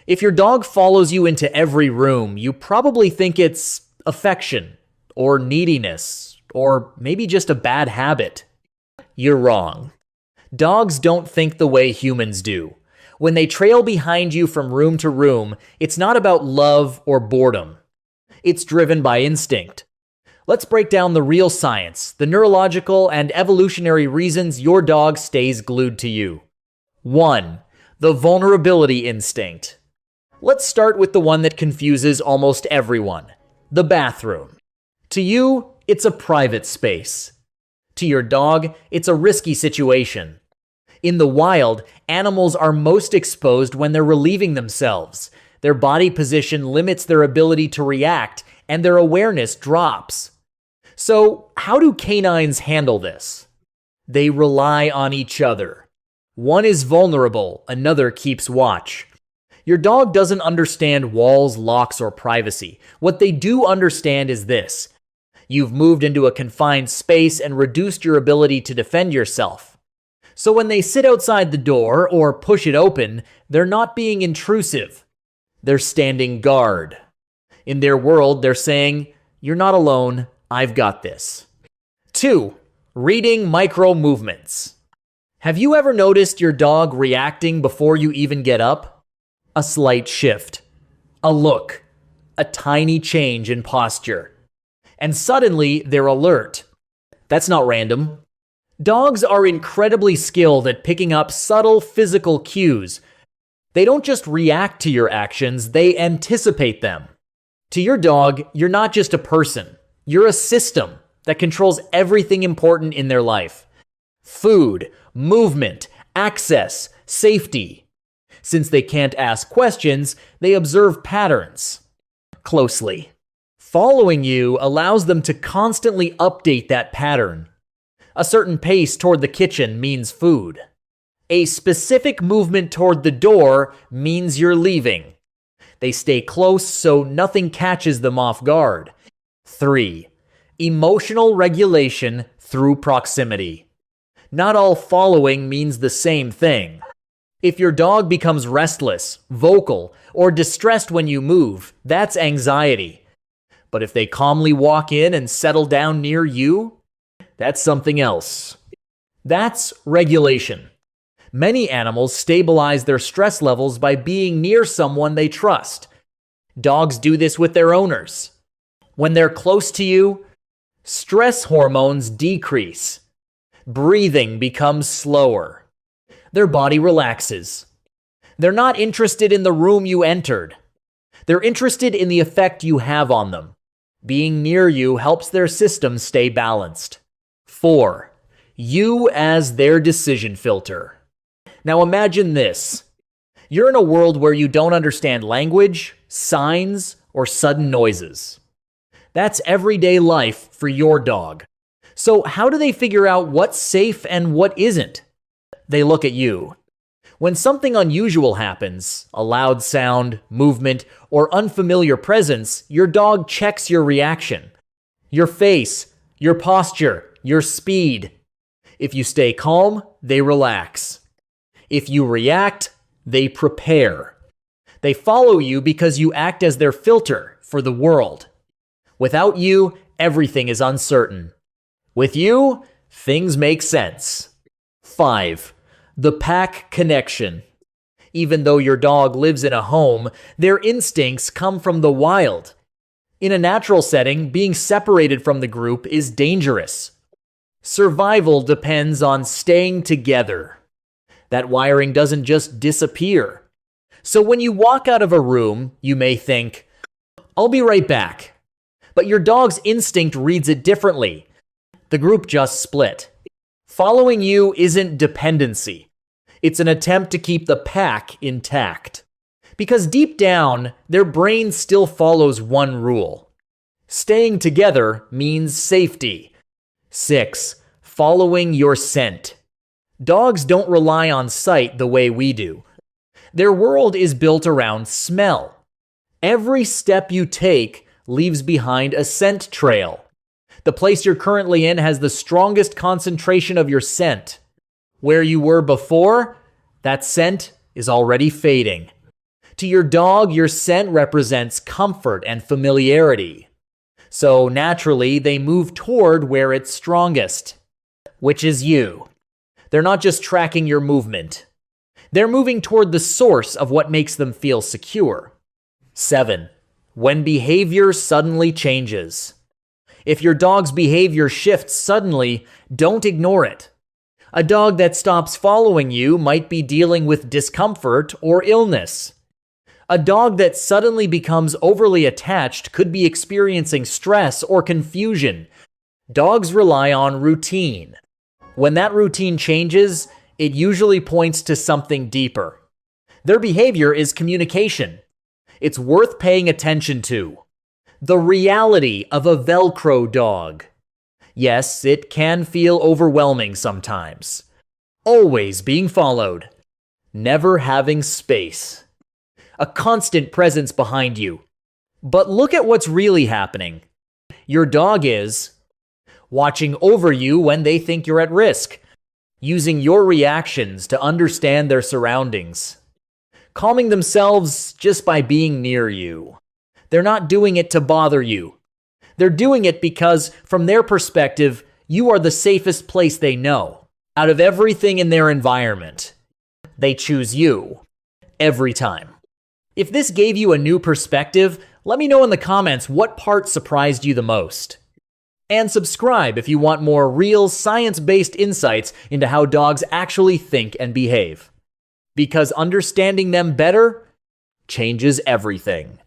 If your dog follows you into every room, you probably think it's affection, or neediness, or maybe just a bad habit. You're wrong. Dogs don't think the way humans do. When they trail behind you from room to room, it's not about love or boredom. It's driven by instinct. Let's break down the real science, the neurological and evolutionary reasons your dog stays glued to you. 1. The vulnerability instinct. Let's start with the one that confuses almost everyone, the bathroom. To you, it's a private space. To your dog, it's a risky situation. In the wild, animals are most exposed when they're relieving themselves. Their body position limits their ability to react, and their awareness drops. So, how do canines handle this? They rely on each other. One is vulnerable, another keeps watch. Your dog doesn't understand walls, locks, or privacy. What they do understand is this: you've moved into a confined space and reduced your ability to defend yourself. So when they sit outside the door or push it open, they're not being intrusive. They're standing guard. In their world, they're saying, "You're not alone, I've got this." 2. Reading micro movements. Have you ever noticed your dog reacting before you even get up? A slight shift, a look, a tiny change in posture. And suddenly, they're alert. That's not random. Dogs are incredibly skilled at picking up subtle physical cues. They don't just react to your actions, they anticipate them. To your dog, you're not just a person. You're a system that controls everything important in their life. Food, movement, access, safety. Since they can't ask questions, they observe patterns closely. Following you allows them to constantly update that pattern. A certain pace toward the kitchen means food. A specific movement toward the door means you're leaving. They stay close so nothing catches them off guard. 3. Emotional regulation through proximity. Not all following means the same thing. If your dog becomes restless, vocal, or distressed when you move, that's anxiety. But if they calmly walk in and settle down near you, that's something else. That's regulation. Many animals stabilize their stress levels by being near someone they trust. Dogs do this with their owners. When they're close to you, stress hormones decrease. Breathing becomes slower. Their body relaxes. They're not interested in the room you entered. They're interested in the effect you have on them. Being near you helps their system stay balanced. 4. You as their decision filter. Now imagine this. You're in a world where you don't understand language, signs, or sudden noises. That's everyday life for your dog. So how do they figure out what's safe and what isn't? They look at you. When something unusual happens, a loud sound, movement, or unfamiliar presence, your dog checks your reaction. Your face, your posture, your speed. If you stay calm, they relax. If you react, they prepare. They follow you because you act as their filter for the world. Without you, everything is uncertain. With you, things make sense. 5. The pack connection. Even though your dog lives in a home, their instincts come from the wild. In a natural setting, being separated from the group is dangerous. Survival depends on staying together. That wiring doesn't just disappear. So when you walk out of a room, you may think, "I'll be right back." But your dog's instinct reads it differently. The group just split. Following you isn't dependency. It's an attempt to keep the pack intact. Because deep down, their brain still follows one rule. Staying together means safety. 6. Following your scent. Dogs don't rely on sight the way we do. Their world is built around smell. Every step you take leaves behind a scent trail. The place you're currently in has the strongest concentration of your scent. Where you were before, that scent is already fading. To your dog, your scent represents comfort and familiarity. So naturally, they move toward where it's strongest, which is you. They're not just tracking your movement. They're moving toward the source of what makes them feel secure. 7. When behavior suddenly changes. If your dog's behavior shifts suddenly, don't ignore it. A dog that stops following you might be dealing with discomfort or illness. A dog that suddenly becomes overly attached could be experiencing stress or confusion. Dogs rely on routine. When that routine changes, it usually points to something deeper. Their behavior is communication. It's worth paying attention to. The reality of a Velcro dog. Yes, it can feel overwhelming sometimes. Always being followed. Never having space. A constant presence behind you. But look at what's really happening. Your dog is watching over you when they think you're at risk, using your reactions to understand their surroundings, calming themselves just by being near you. They're not doing it to bother you. They're doing it because, from their perspective, you are the safest place they know. Out of everything in their environment, they choose you. Every time. If this gave you a new perspective, let me know in the comments what part surprised you the most. And subscribe if you want more real, science-based insights into how dogs actually think and behave. Because understanding them better changes everything.